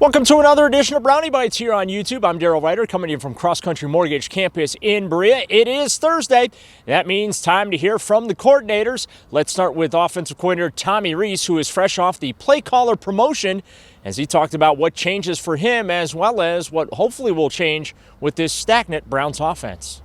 Welcome to another edition of Brownie Bites here on YouTube. I'm Daryl Ryder coming to you from Cross Country Mortgage Campus in Berea. It is Thursday. That means time to hear from the coordinators. Let's start with offensive coordinator Tommy Rees, who is fresh off the play caller promotion, as he talked about what changes for him as well as what hopefully will change with this stagnant Browns offense.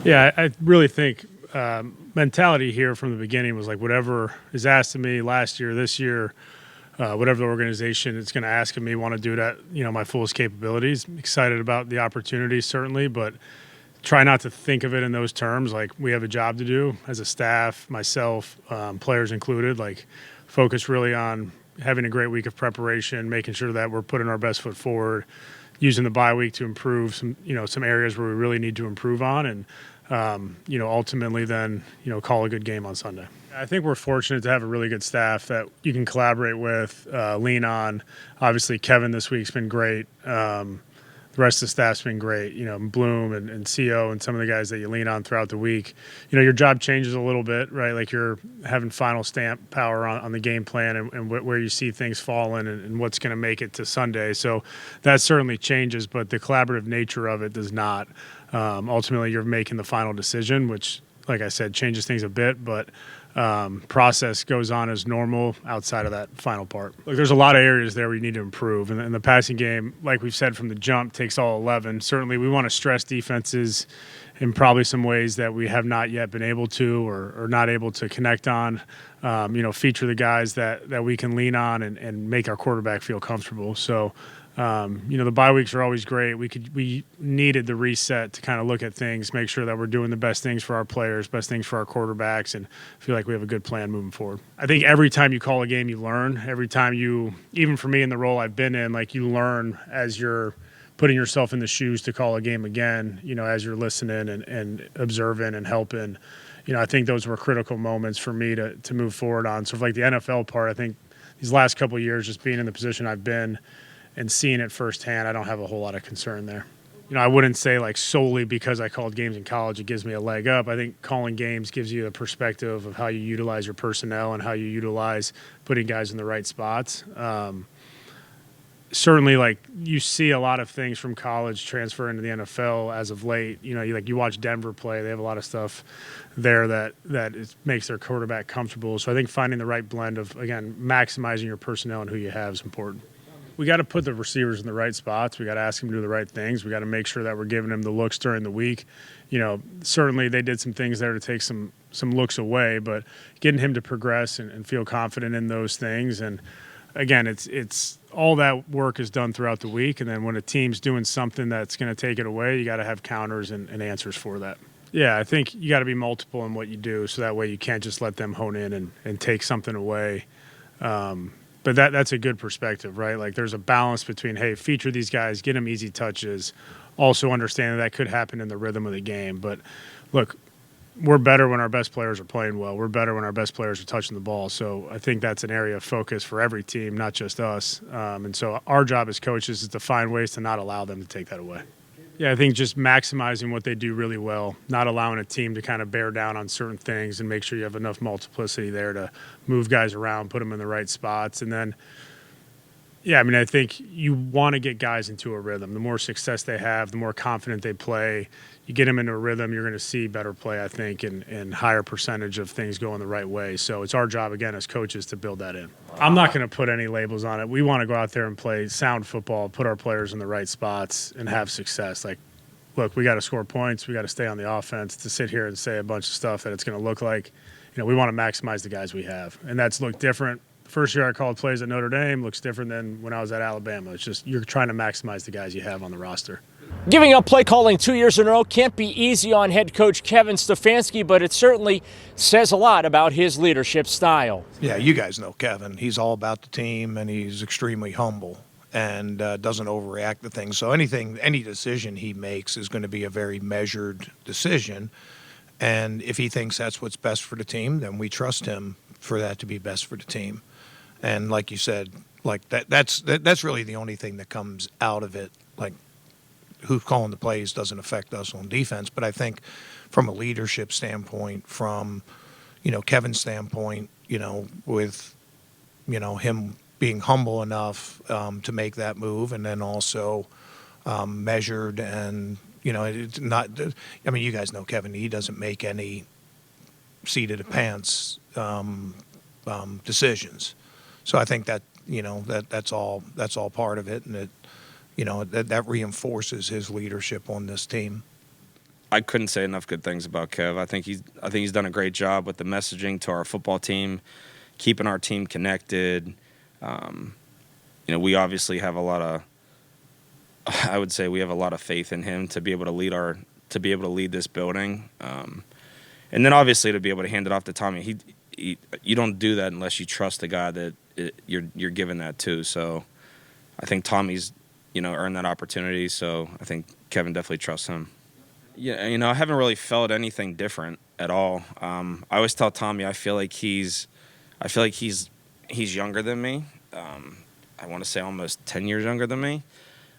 Yeah, I really think mentality here from the beginning was like whatever is asked of me last year, this year, whatever the organization is going to ask of me, want to do that, my fullest capabilities. Excited about the opportunity, certainly, but try not to think of it in those terms. Like, we have a job to do as a staff, myself, players included. Like, focus really on having a great week of preparation, making sure that we're putting our best foot forward, using the bye week to improve some areas where we really need to improve on, and ultimately then call a good game on Sunday. I think we're fortunate to have a really good staff that you can collaborate with, lean on. Obviously, Kevin this week's been great. The rest of the staff's been great. Bloom and CO and some of the guys that you lean on throughout the week. Your job changes a little bit, right? Like, you're having final stamp power on the game plan and where you see things falling and what's going to make it to Sunday. So that certainly changes, but the collaborative nature of it does not. Ultimately, you're making the final decision, which, like I said, changes things a bit, but process goes on as normal outside of that final part. Look, there's a lot of areas there where you need to improve, and the passing game, like we've said from the jump, takes all 11. Certainly, we want to stress defenses in probably some ways that we have not yet been able to or not able to connect on. Feature the guys that we can lean on and make our quarterback feel comfortable. So, the bye weeks are always great. We needed the reset to kind of look at things, make sure that we're doing the best things for our players, best things for our quarterbacks, and feel like we have a good plan moving forward. I think every time you call a game, you learn. Every time even for me in the role I've been in, like, you learn as you're putting yourself in the shoes to call a game again, as you're listening and observing and helping. I think those were critical moments for me to move forward on. So for like the NFL part, I think these last couple of years, just being in the position I've been and seeing it firsthand, I don't have a whole lot of concern there. I wouldn't say like solely because I called games in college it gives me a leg up. I think calling games gives you a perspective of how you utilize your personnel and how you utilize putting guys in the right spots. Certainly, like, you see a lot of things from college transfer into the NFL as of late. You watch Denver play; they have a lot of stuff there that makes their quarterback comfortable. So I think finding the right blend of, again, maximizing your personnel and who you have is important. We got to put the receivers in the right spots. We got to ask them to do the right things. We got to make sure that we're giving them the looks during the week. Certainly they did some things there to take some looks away, but getting him to progress and feel confident in those things. And again, it's all that work is done throughout the week. And then when a team's doing something that's going to take it away, you got to have counters and answers for that. Yeah, I think you got to be multiple in what you do, so that way you can't just let them hone in and take something away. But that's a good perspective, right? Like, there's a balance between, hey, feature these guys, get them easy touches, also understand that could happen in the rhythm of the game. But look, we're better when our best players are playing well. We're better when our best players are touching the ball. So I think that's an area of focus for every team, not just us. And so our job as coaches is to find ways to not allow them to take that away. Yeah, I think just maximizing what they do really well, not allowing a team to kind of bear down on certain things, and make sure you have enough multiplicity there to move guys around, put them in the right spots. And then, I think you want to get guys into a rhythm. The more success they have, the more confident they play. You get them into a rhythm, you're going to see better play, I think, and higher percentage of things going the right way. So it's our job, again, as coaches, to build that in. I'm not going to put any labels on it. We want to go out there and play sound football, put our players in the right spots, and have success. Like, look, we got to score points. We got to stay on the offense. To sit here and say a bunch of stuff that it's going to look like, we want to maximize the guys we have. And that's looked different. The first year I called plays at Notre Dame looks different than when I was at Alabama. It's just you're trying to maximize the guys you have on the roster. Giving up play calling 2 years in a row can't be easy on head coach Kevin Stefanski, but it certainly says a lot about his leadership style. Yeah, you guys know Kevin. He's all about the team, and he's extremely humble and doesn't overreact to things. So any decision he makes is going to be a very measured decision. And if he thinks that's what's best for the team, then we trust him for that to be best for the team. And like you said, like that's really the only thing that comes out of it. Like, who's calling the plays doesn't affect us on defense. But I think from a leadership standpoint, from, Kevin's standpoint, with, him being humble enough to make that move, and then also measured. And it's not. I mean, you guys know Kevin. He doesn't make any seat of the pants decisions. So I think that that's all part of it, and that reinforces his leadership on this team. I couldn't say enough good things about Kev. I think he's done a great job with the messaging to our football team, keeping our team connected. We obviously have a lot of. I would say we have a lot of faith in him to be able to lead this building, and then obviously to be able to hand it off to Tommy. You don't do that unless you trust the guy that you're giving that to. So I think Tommy's earned that opportunity. So I think Kevin definitely trusts him. Yeah, I haven't really felt anything different at all. I always tell Tommy I feel like he's younger than me. I want to say almost 10 years younger than me.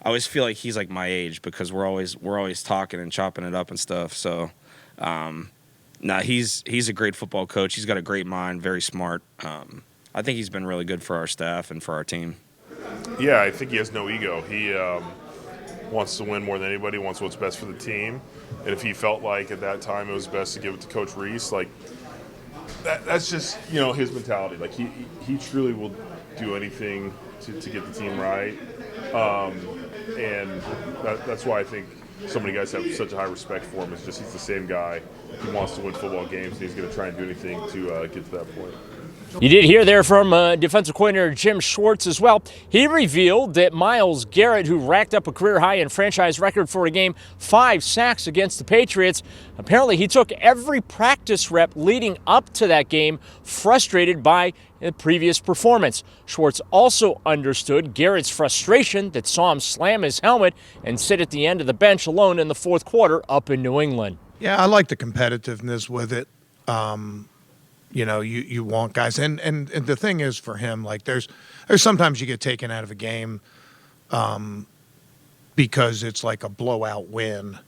I always feel like he's like my age because we're always talking and chopping it up and stuff. So, he's a great football coach. He's got a great mind, very smart. I think he's been really good for our staff and for our team. Yeah, I think he has no ego. He wants to win more than anybody, wants what's best for the team. And if he felt like at that time it was best to give it to Coach Rees, like that's just, his mentality. Like he truly will do anything to get the team right. And that's why I think so many guys have such a high respect for him. It's just he's the same guy. He wants to win football games, and he's going to try and do anything to get to that point. You did hear there from defensive coordinator Jim Schwartz as well. He revealed that Myles Garrett, who racked up a career-high and franchise record for a game, 5 sacks against the Patriots, apparently he took every practice rep leading up to that game, frustrated by the previous performance. Schwartz also understood Garrett's frustration that saw him slam his helmet and sit at the end of the bench alone in the fourth quarter up in New England. Yeah, I like the competitiveness with it. You want guys, and the thing is for him, like there's sometimes you get taken out of a game because it's like a blowout win,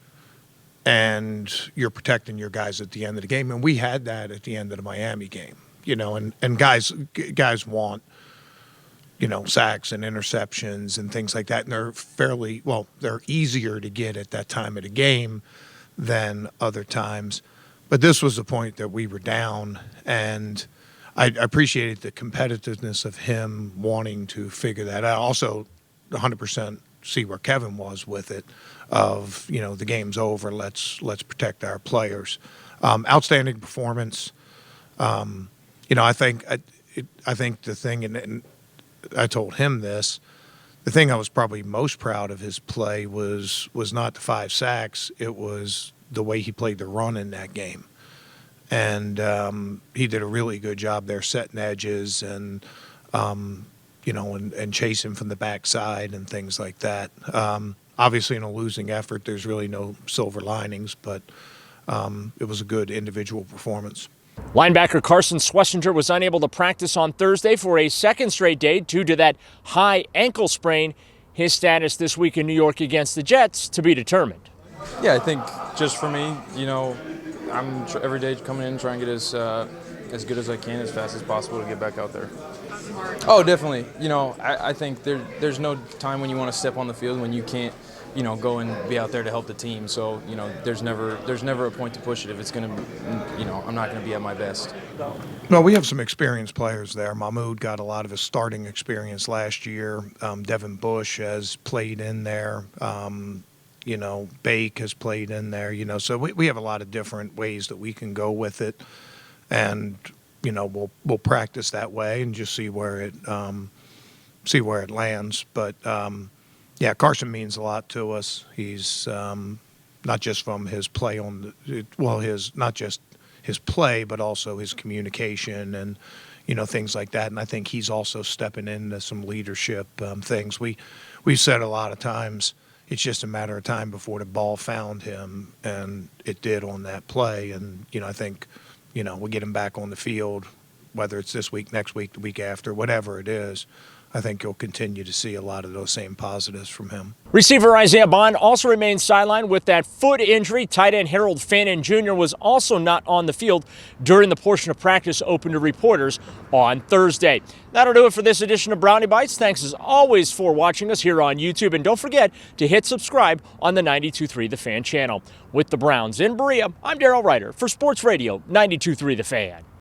and you're protecting your guys at the end of the game, and we had that at the end of the Miami game, and guys want sacks and interceptions and things like that, and they're easier to get at that time of the game than other times. But this was the point that we were down, and I appreciated the competitiveness of him wanting to figure that out. Also, 100% see where Kevin was with it, of the game's over, let's protect our players. Outstanding performance. I think the thing, and I told him this. The thing I was probably most proud of his play was not the 5 sacks. It was the way he played the run in that game. And he did a really good job there setting edges and, and chasing from the backside and things like that. Obviously, in a losing effort, there's really no silver linings, but it was a good individual performance. Linebacker Carson Schwesinger was unable to practice on Thursday for a second straight day due to that high ankle sprain. His status this week in New York against the Jets to be determined. Yeah, I think just for me, I'm every day coming in trying to get as good as I can, as fast as possible to get back out there. Oh, definitely. I think there's no time when you want to step on the field when you can't, go and be out there to help the team. So, there's never a point to push it if it's going to, I'm not going to be at my best. No, we have some experienced players there. Mahmoud got a lot of his starting experience last year. Devin Bush has played in there. Bake has played in there, so we have a lot of different ways that we can go with it, and we'll practice that way and just see where it lands. But Carson means a lot to us. He's not just from his play not just his play, but also his communication and things like that. And I think he's also stepping into some leadership things. We've said a lot of times, it's just a matter of time before the ball found him, and it did on that play. And, I think, we'll get him back on the field, whether it's this week, next week, the week after, whatever it is. I think you'll continue to see a lot of those same positives from him. Receiver Isaiah Bond also remains sidelined with that foot injury. Tight end Harold Fannin Jr. was also not on the field during the portion of practice open to reporters on Thursday. That'll do it for this edition of Brownie Bites. Thanks as always for watching us here on YouTube. And don't forget to hit subscribe on the 92.3 The Fan channel. With the Browns in Berea, I'm Darrell Ryder for Sports Radio 92.3 The Fan.